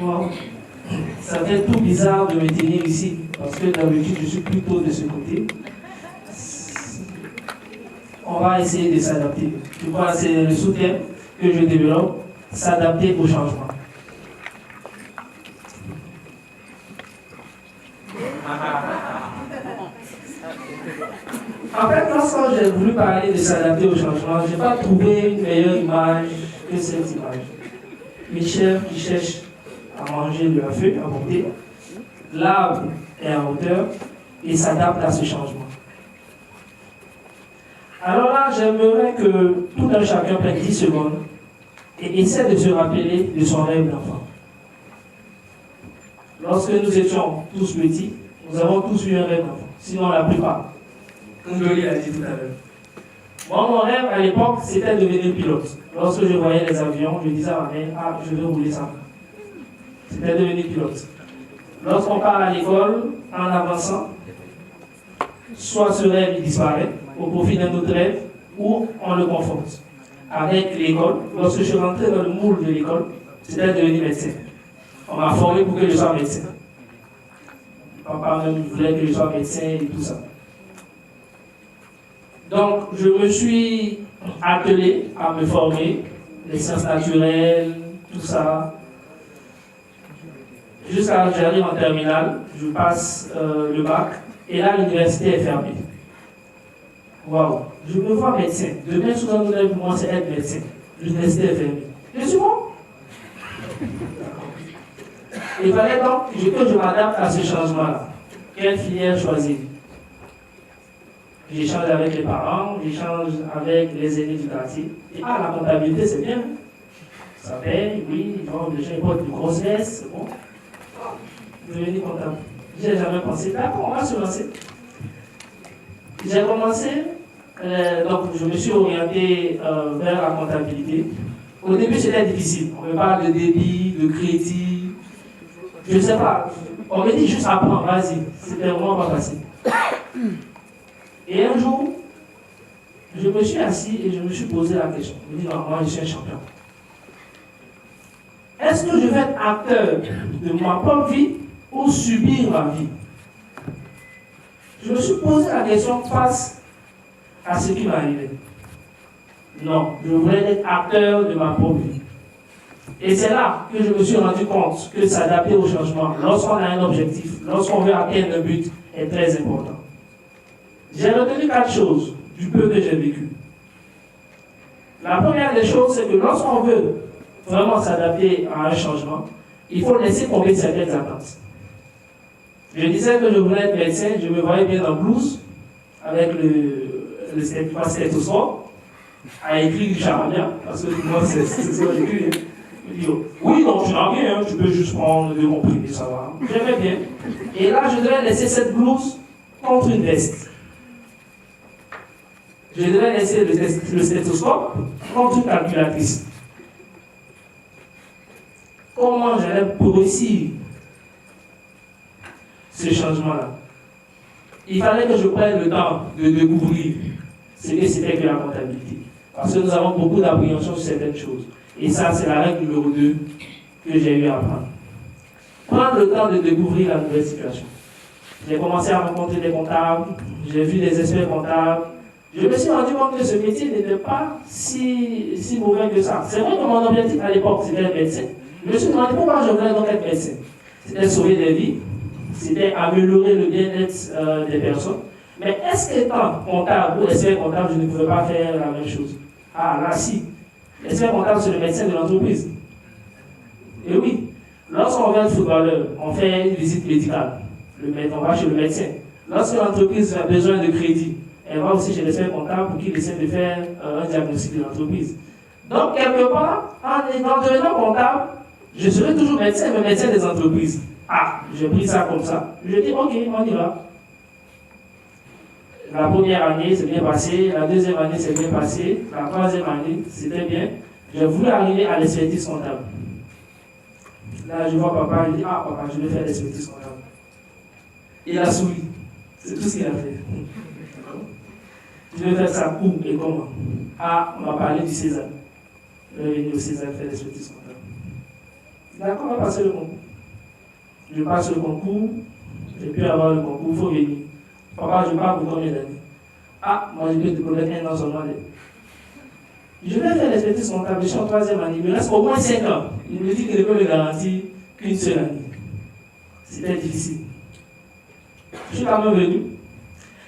Wow. Ça fait tout bizarre de me tenir ici, parce que d'habitude je suis plutôt de ce côté. On va essayer de s'adapter. Tu vois, c'est le sous-thème que je développe, s'adapter au changement. En fait, lorsque j'ai voulu parler de s'adapter au changement, je n'ai pas trouvé une meilleure image que cette image. Michel qui cherche à manger de la feuille, à monter. L'arbre est en hauteur et s'adapte à ce changement. Alors là, j'aimerais que tout un chacun prenne 10 secondes et essaie de se rappeler de son rêve d'enfant. Lorsque nous étions tous petits, nous avons tous eu un rêve d'enfant, sinon la plupart. Comme Dolly l'a dit tout à l'heure. Moi, mon rêve à l'époque, c'était de devenir pilote. Lorsque je voyais les avions, je disais à ma mère, ah, je veux rouler ça. C'était devenir pilote. Lorsqu'on part à l'école, en avançant, soit ce rêve il disparaît au profit d'un autre rêve, ou on le conforte. Avec l'école, lorsque je suis rentré dans le moule de l'école, c'était de devenir médecin. On m'a formé pour que je sois médecin. Papa même voulait que je sois médecin et tout ça. Donc, je me suis attelé à me former, les sciences naturelles, tout ça. Jusqu'à ce que j'arrive en terminale, je passe le bac, et là, l'université est fermée. Waouh, je me vois médecin. Demain, souvent, nous devons commencer à être médecin. L'université est fermée. Je suis bon. Il fallait donc que je m'adapte à ce changement-là. Quelle filière choisir? J'échange avec les parents, j'échange avec les aînés du quartier. Et la comptabilité, c'est bien. Ça paye, oui, les gens portent de grosses vestes, c'est bon. Devenir comptable. Je n'ai jamais pensé. D'accord, on va se lancer. J'ai commencé, donc je me suis orienté vers la comptabilité. Au début, c'était difficile. On me parle de débit, de crédit. Je ne sais pas. On me dit juste apprends, vas-y. C'était vraiment pas facile. Et un jour, je me suis assis et je me suis posé la question. Je me dis, non, moi je suis un champion. Est-ce que je vais être acteur de ma propre vie ou subir ma vie? Je me suis posé la question face à ce qui m'arrivait. Non, je voulais être acteur de ma propre vie. Et c'est là que je me suis rendu compte que s'adapter au changement, lorsqu'on a un objectif, lorsqu'on veut atteindre un but, est très important. J'ai retenu 4 choses du peu que j'ai vécu. La première des choses, c'est que lorsqu'on veut vraiment s'adapter à un changement, il faut laisser tomber certaines attentes. Je disais que je voulais être médecin, je me voyais bien en blouse, avec le stéthoscope, à écrire du charabia, parce que moi c'est ce que j'écris. Oui, non, tu n'as rien, tu peux juste prendre 2 comprimés, ça va. J'aimais bien. Et là, je devais laisser cette blouse contre une veste. Je devais laisser le stéthoscope contre une calculatrice. Comment j'allais réussir ce changement-là? Il fallait que je prenne le temps de découvrir ce que c'était que la comptabilité. Parce que nous avons beaucoup d'appréhension sur certaines choses. Et ça, c'est la règle numéro 2 que j'ai eu à apprendre. Prendre le temps de découvrir la nouvelle situation. J'ai commencé à rencontrer des comptables, j'ai vu des experts comptables. Je me suis rendu compte que ce métier n'était pas si mauvais que ça. C'est vrai que mon objectif à l'époque, c'était être médecin. Je me suis demandé pourquoi je voulais donc être médecin. C'était sauver des vies, c'était améliorer le bien-être des personnes. Mais est-ce qu'étant comptable ou expert comptable, je ne pouvais pas faire la même chose? Ah là, si. L'expert comptable, c'est le médecin de l'entreprise. Et oui, lorsqu'on veut être footballeur, on fait une visite médicale. On va chez le médecin. Lorsque l'entreprise a besoin de crédit, elle va aussi chez l'expert comptable pour qu'il essaie de faire un diagnostic de l'entreprise. Donc, quelque part, en devenant comptable, je serai toujours médecin, mais médecin des entreprises. Ah, j'ai pris ça comme ça. Je dis, ok, on y va. La première année, c'est bien passé. La deuxième année, c'est bien passé. La troisième année, c'était bien. J'ai voulu arriver à l'expertise comptable. Là, je vois papa, il dit, ah, papa, je vais faire l'expertise comptable. Il a souri. C'est tout ce qu'il a fait. Je vais faire ça où et comment? Ah, on m'a parlé du César. Je vais venir au César faire l'expertise comptable. D'accord, on va passer le concours. Je passe le concours, j'ai pu avoir le concours, il faut venir. Papa, je pars pour combien d'années? Ah, moi je peux te promettre un an seulement. Je vais faire l'expertise comptable, je suis en 3e année, il me reste au moins 5 ans. Il me dit qu'il ne peut me garantir qu'une seule année. C'était difficile. Je suis quand même venu.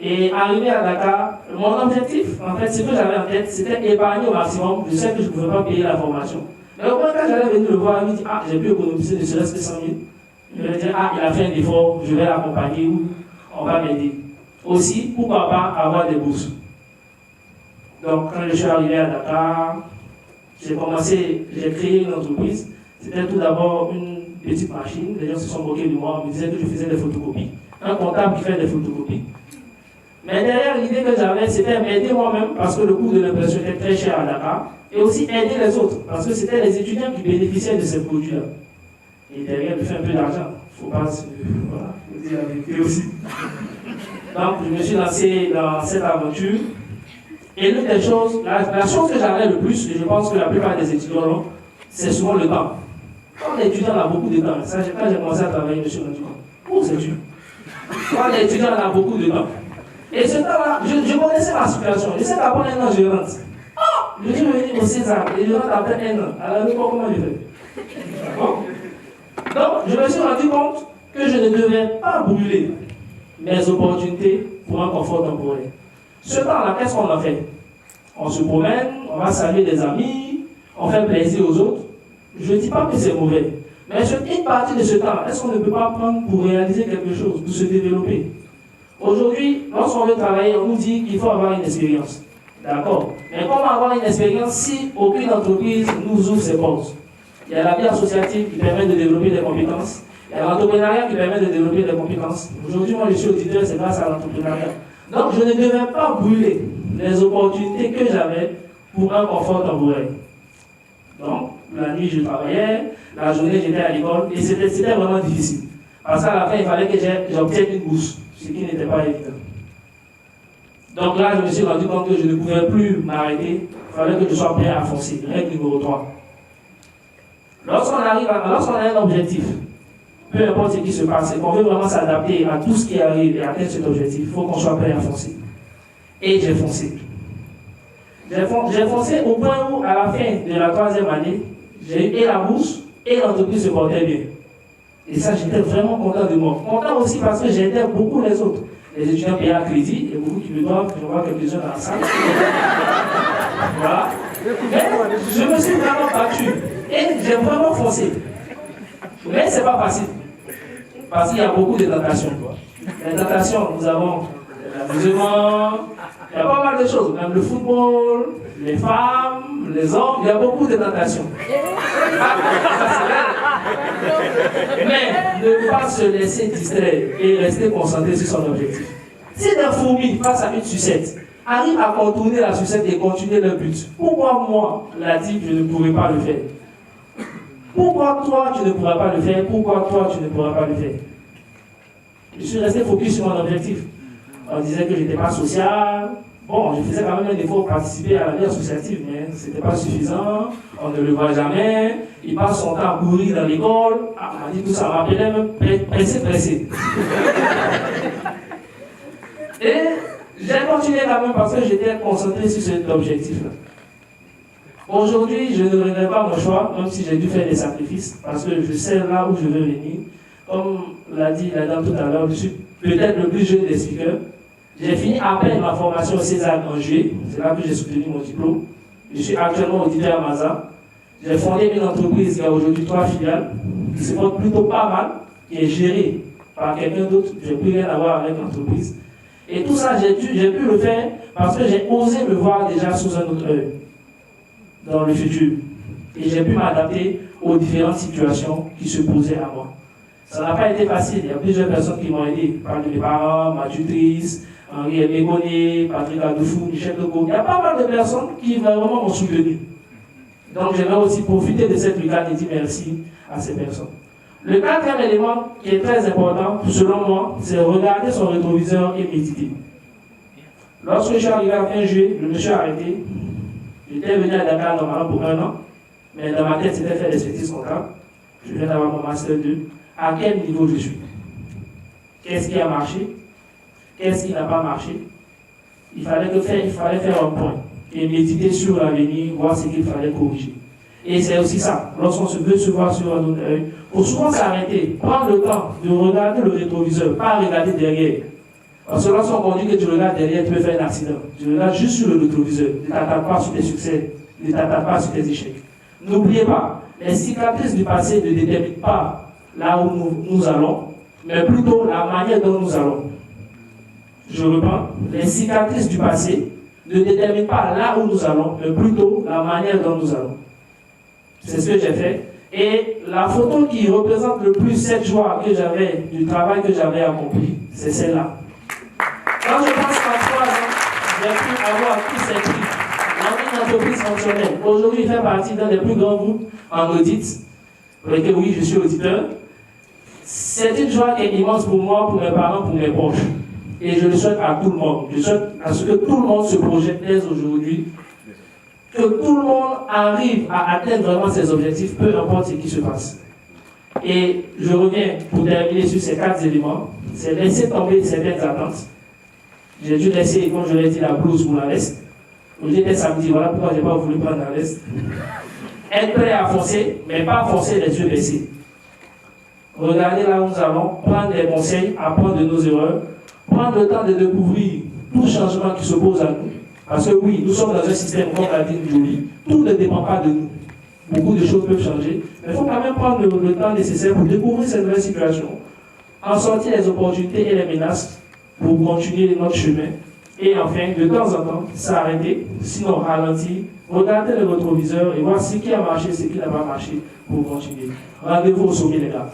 Et arrivé à Dakar, mon objectif, en fait, ce que j'avais en tête, c'était épargner au maximum. Je sais que je ne pouvais pas payer la formation. Mais au moins, quand j'allais venir le voir, il me dit, ah, j'ai pu économiser ne serait-ce que 100 000. Je vais dire, ah, il a fait un effort, je vais l'accompagner ou on va m'aider. Aussi, pourquoi pas avoir des bourses. Donc, quand je suis arrivé à Dakar, j'ai créé une entreprise. C'était tout d'abord une petite machine. Les gens se sont moqués de moi, on me disait que je faisais des photocopies. Un comptable qui fait des photocopies. Mais derrière, l'idée que j'avais, c'était m'aider moi-même, parce que le coût de l'impression était très cher à Dakar, et aussi aider les autres, parce que c'était les étudiants qui bénéficiaient de ces produits-là. Et derrière, je fais un peu d'argent. Il ne faut pas se. Voilà, faut dire la vérité aussi. Donc, je me suis lancé dans cette aventure. Et l'une des choses, la chose que j'avais le plus, et je pense que la plupart des étudiants l'ont, c'est souvent le temps. Quand l'étudiant a beaucoup de temps, ça, quand j'ai commencé à travailler, je me suis rendu compte. Oh, c'est dur. Quand l'étudiant a beaucoup de temps. Et ce temps-là, je connaissais ma situation. Je sais qu'après un an, je rentre. Oh, je suis revenu au César et je rentre après un an. Alors, comment je fais? D'accord? Donc, je me suis rendu compte que je ne devais pas brûler mes opportunités pour un confort temporaire. Ce temps-là, qu'est-ce qu'on a fait? On se promène, on va saluer des amis, on fait plaisir aux autres. Je ne dis pas que c'est mauvais. Mais une partie de ce temps, est-ce qu'on ne peut pas prendre pour réaliser quelque chose, pour se développer? Aujourd'hui, lorsqu'on veut travailler, on nous dit qu'il faut avoir une expérience. D'accord? Mais comment avoir une expérience si aucune entreprise nous ouvre ses portes? Il y a la vie associative qui permet de développer des compétences. Il y a l'entrepreneuriat qui permet de développer des compétences. Aujourd'hui, moi, je suis auditeur, c'est grâce à l'entrepreneuriat. Donc, je ne devais pas brûler les opportunités que j'avais pour un confort temporaire. Donc, la nuit, je travaillais, la journée, j'étais à l'école, et c'était vraiment difficile. Parce qu'à la fin, il fallait que j'obtienne une bourse, ce qui n'était pas évident. Donc là, je me suis rendu compte que je ne pouvais plus m'arrêter, il fallait que je sois prêt à foncer. Règle numéro 3. Lorsqu'on a un objectif, peu importe ce qui se passe, et qu'on veut vraiment s'adapter à tout ce qui arrive et atteindre cet objectif, il faut qu'on soit prêt à foncer. Et j'ai foncé. J'ai foncé au point où, à la fin de la 3e année, j'ai eu et la bourse et l'entreprise se portait bien. Et ça, j'étais vraiment content de moi. Content aussi parce que j'aidais beaucoup les autres. Les étudiants payés à crédit, il y a beaucoup qui me doivent, je vois quelques-uns dans la salle. Voilà. Mais je me suis vraiment battu. Et j'ai vraiment foncé. Mais ce n'est pas facile. Parce qu'il y a beaucoup de tentations. Les tentations, nous avons l'amusement, il y a pas mal de choses, même le football, les femmes, les hommes, il y a beaucoup de tentations. Mais ne pas se laisser distraire et rester concentré sur son objectif. Si des fourmis face à une sucette arrivent à contourner la sucette et continuer leur but, pourquoi moi, la type, je ne pourrais pas le faire? Pourquoi toi, tu ne pourras pas le faire? Pourquoi toi, tu ne pourras pas le faire? Je suis resté focus sur mon objectif. On disait que je n'étais pas social. Bon, je faisais quand même un effort pour participer à la vie associative, mais ce n'était pas suffisant. On ne le voit jamais. Il passe son temps à courir dans l'école. Ah, on m'a dit tout ça, on m'appelait même pressé. Et j'ai continué quand même parce que j'étais concentré sur cet objectif-là. Aujourd'hui, je ne regrette pas mon choix, même si j'ai dû faire des sacrifices, parce que je sais là où je veux venir. Comme l'a dit la dame tout à l'heure, je suis peut-être le plus jeune des speakers. J'ai fini à peine ma formation au César en juillet, c'est là que j'ai soutenu mon diplôme. Je suis actuellement auditeur à Maza. J'ai fondé une entreprise qui a aujourd'hui 3 filiales, qui se porte plutôt pas mal, qui est gérée par quelqu'un d'autre. Je n'ai plus rien à voir avec l'entreprise. Et tout ça, j'ai pu le faire parce que j'ai osé me voir déjà sous un autre œil dans le futur. Et j'ai pu m'adapter aux différentes situations qui se posaient à moi. Ça n'a pas été facile. Il y a plusieurs personnes qui m'ont aidé. Je parle de mes parents, ma tutrice, Henri Mégoné, Patrick Adoufou, Michel Legault. Il y a pas mal de personnes qui vraiment m'ont soutenu. Donc j'aimerais aussi profiter de cette lucade et dire merci à ces personnes. Le 4e élément qui est très important, selon moi, c'est regarder son rétroviseur et méditer. Lorsque je suis arrivé à fin juillet, je me suis arrêté. J'étais venu à Dakar normalement pour 1 an, mais dans ma tête, c'était faire des bêtises comptables. Je viens d'avoir mon Master 2. À quel niveau je suis? Qu'est-ce qui a marché? Qu'est-ce qui n'a pas marché? Il fallait faire un point et méditer sur l'avenir, voir ce qu'il fallait corriger. Et c'est aussi ça, lorsqu'on veut se voir sur un autre œil, il faut souvent s'arrêter, prendre le temps de regarder le rétroviseur, pas regarder derrière. Parce que lorsqu'on conduit que tu regardes derrière, tu peux faire un accident. Tu regardes juste sur le rétroviseur, ne t'attends pas sur tes succès, ne t'attends pas sur tes échecs. N'oubliez pas, les cicatrices du passé ne déterminent pas là où nous allons, mais plutôt la manière dont nous allons. Je reprends, les cicatrices du passé ne déterminent pas là où nous allons, mais plutôt la manière dont nous allons. C'est ce que j'ai fait. Et la photo qui représente le plus cette joie que j'avais, du travail que j'avais accompli, c'est celle-là. Quand je pense qu'en 3 ans, j'ai pu avoir tous ces prix dans une entreprise fonctionnelle. Aujourd'hui, il fait partie d'un des plus grands groupes en audit, pour lesquels, oui, je suis auditeur. C'est une joie qui est immense pour moi, pour mes parents, pour mes proches. Et je le souhaite à tout le monde. Je souhaite à ce que tout le monde se projette dès aujourd'hui, que tout le monde arrive à atteindre vraiment ses objectifs, peu importe ce qui se passe. Et je reviens pour terminer sur ces 4 éléments. C'est laisser tomber certaines attentes. J'ai dû laisser, comme je l'ai dit, la blouse pour la veste. Aujourd'hui était samedi, voilà pourquoi je n'ai pas voulu prendre la veste. Être prêt à foncer, mais pas foncer les yeux baissés. Regardez là où nous allons, prendre des conseils, apprendre de nos erreurs, prendre le temps de découvrir tout changement qui s'oppose à nous. Parce que oui, nous sommes dans un système, comme l'a dit Jolie, tout ne dépend pas de nous. Beaucoup de choses peuvent changer, mais il faut quand même prendre le temps nécessaire pour découvrir cette nouvelle situation, en sortir les opportunités et les menaces pour continuer notre chemin. Et enfin, de temps en temps, s'arrêter, sinon ralentir, regarder le rétroviseur et voir ce qui a marché, ce qui n'a pas marché pour continuer. Rendez-vous au sommet, les gars.